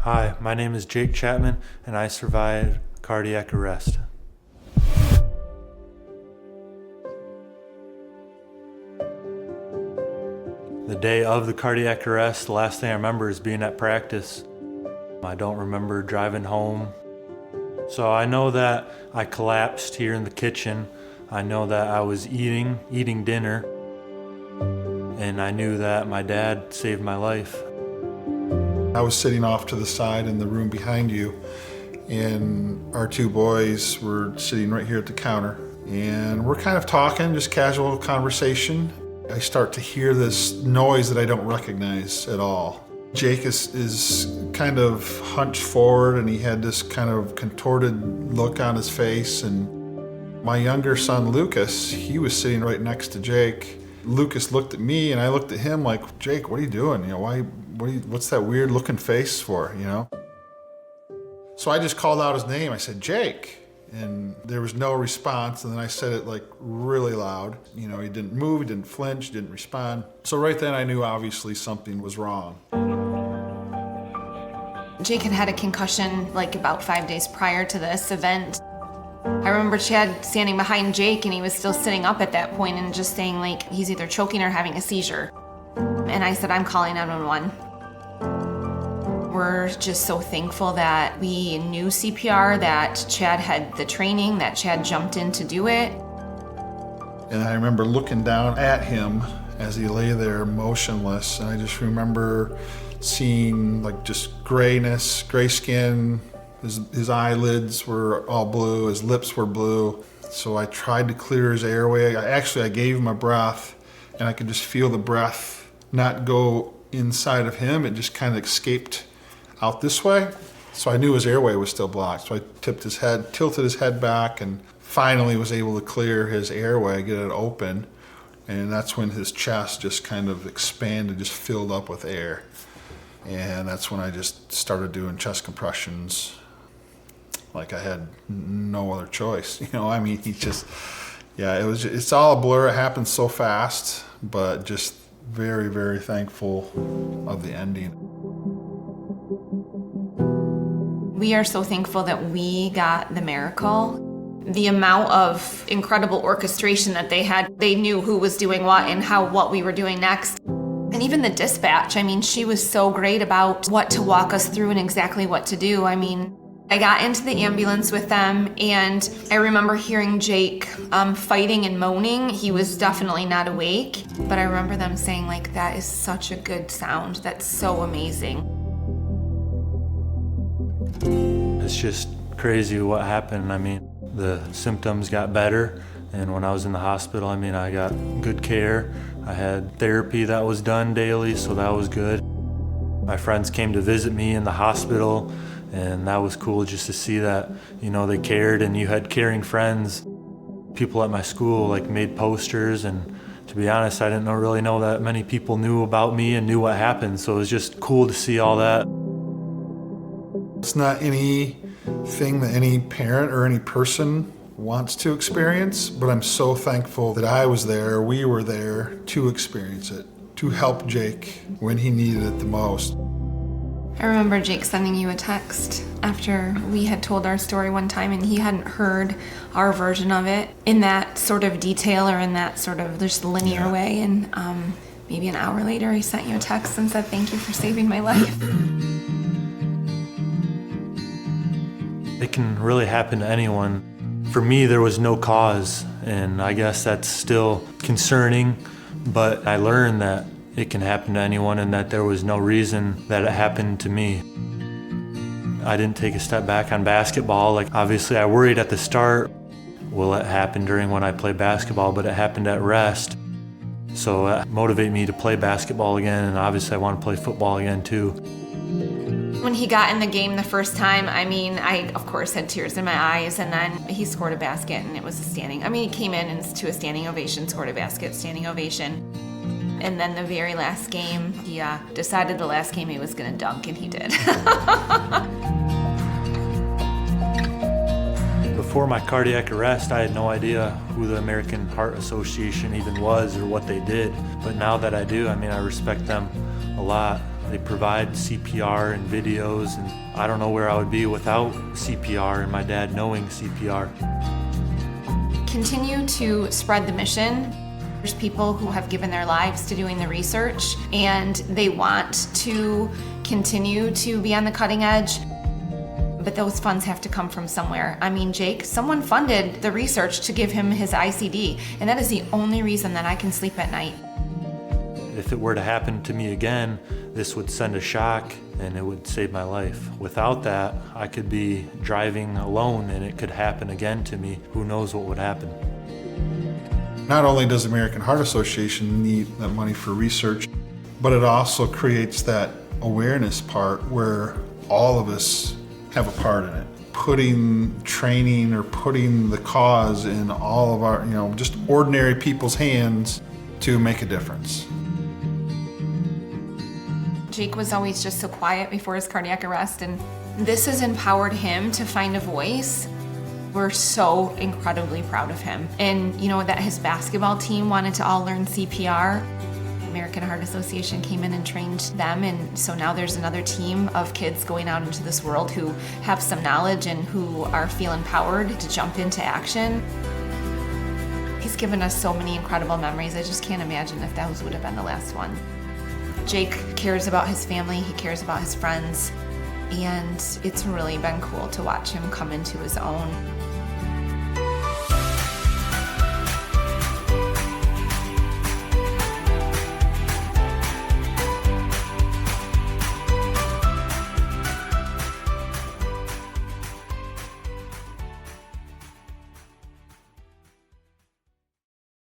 Hi, my name is Jake Chapman, and I survived cardiac arrest. The day of the cardiac arrest, the last thing I remember is being at practice. I don't remember driving home. So I know that I collapsed here in the kitchen. I know that I was eating dinner, and I knew that my dad saved my life. I was sitting off to the side in the room behind you, and our two boys were sitting right here at the counter. And we're kind of talking, just casual conversation. I start to hear this noise that I don't recognize at all. Jake is kind of hunched forward, and he had this kind of contorted look on his face. And my younger son, Lucas, he was sitting right next to Jake. Lucas looked at me, and I looked at him like, Jake, what are you doing? What's that weird looking face for, So I just called out his name. I said, Jake. And there was no response. And then I said it like really loud. He didn't move, he didn't flinch, he didn't respond. So right then I knew obviously something was wrong. Jake had had a concussion like about 5 days prior to this event. I remember Chad standing behind Jake, and he was still sitting up at that point and just saying like he's either choking or having a seizure. And I said, I'm calling 911. We're just so thankful that we knew CPR, that Chad had the training, that Chad jumped in to do it. And I remember looking down at him as he lay there motionless, and I just remember seeing like just grayness, gray skin. His eyelids were all blue, his lips were blue. So I tried to clear his airway. I gave him a breath, and I could just feel the breath not go inside of him. It just kind of escaped out this way. So I knew his airway was still blocked. So I tilted his head back, and finally was able to clear his airway, get it open. And that's when his chest just kind of expanded, just filled up with air. And that's when I just started doing chest compressions like I had no other choice. It's all a blur. It happened so fast, but just very, very thankful of the ending. We are so thankful that we got the miracle. The amount of incredible orchestration that they had, they knew who was doing what and what we were doing next. And even the dispatch, she was so great about what to walk us through and exactly what to do. I got into the ambulance with them, and I remember hearing Jake fighting and moaning. He was definitely not awake, but I remember them saying like, that is such a good sound. That's so amazing. It's just crazy what happened. The symptoms got better, and when I was in the hospital, I got good care. I had therapy that was done daily, so that was good. My friends came to visit me in the hospital, and that was cool just to see that, they cared, and you had caring friends. People at my school made posters, and to be honest, I didn't really know that many people knew about me and knew what happened, so it was just cool to see all that. It's not anything that any parent or any person wants to experience, but I'm so thankful that I was there, we were there to experience it, to help Jake when he needed it the most. I remember Jake sending you a text after we had told our story one time, and he hadn't heard our version of it in that sort of detail or in that sort of just linear way. And maybe an hour later, he sent you a text and said, thank you for saving my life. It can really happen to anyone. For me, there was no cause, and I guess that's still concerning, but I learned that it can happen to anyone and that there was no reason that it happened to me. I didn't take a step back on basketball. Obviously I worried at the start, will it happen during when I play basketball, but it happened at rest. So it motivated me to play basketball again, and obviously I want to play football again too. When he got in the game the first time, I of course had tears in my eyes, and then he scored a basket, and it was a standing. He came in and to a standing ovation, scored a basket, standing ovation. And then the very last game, he decided the last game he was gonna dunk, and he did. Before my cardiac arrest, I had no idea who the American Heart Association even was or what they did. But now that I do, I respect them a lot. They provide CPR and videos, and I don't know where I would be without CPR and my dad knowing CPR. Continue to spread the mission. There's people who have given their lives to doing the research, and they want to continue to be on the cutting edge. But those funds have to come from somewhere. I mean, Jake, someone funded the research to give him his ICD, and that is the only reason that I can sleep at night. If it were to happen to me again, this would send a shock and it would save my life. Without that, I could be driving alone and it could happen again to me. Who knows what would happen? Not only does the American Heart Association need that money for research, but it also creates that awareness part where all of us have a part in it. Putting training or putting the cause in all of our, just ordinary people's hands to make a difference. Jake was always just so quiet before his cardiac arrest, and this has empowered him to find a voice. We're so incredibly proud of him. And that his basketball team wanted to all learn CPR. The American Heart Association came in and trained them, and so now there's another team of kids going out into this world who have some knowledge and who are feel empowered to jump into action. He's given us so many incredible memories. I just can't imagine if those would have been the last one. Jake cares about his family, he cares about his friends, and it's really been cool to watch him come into his own.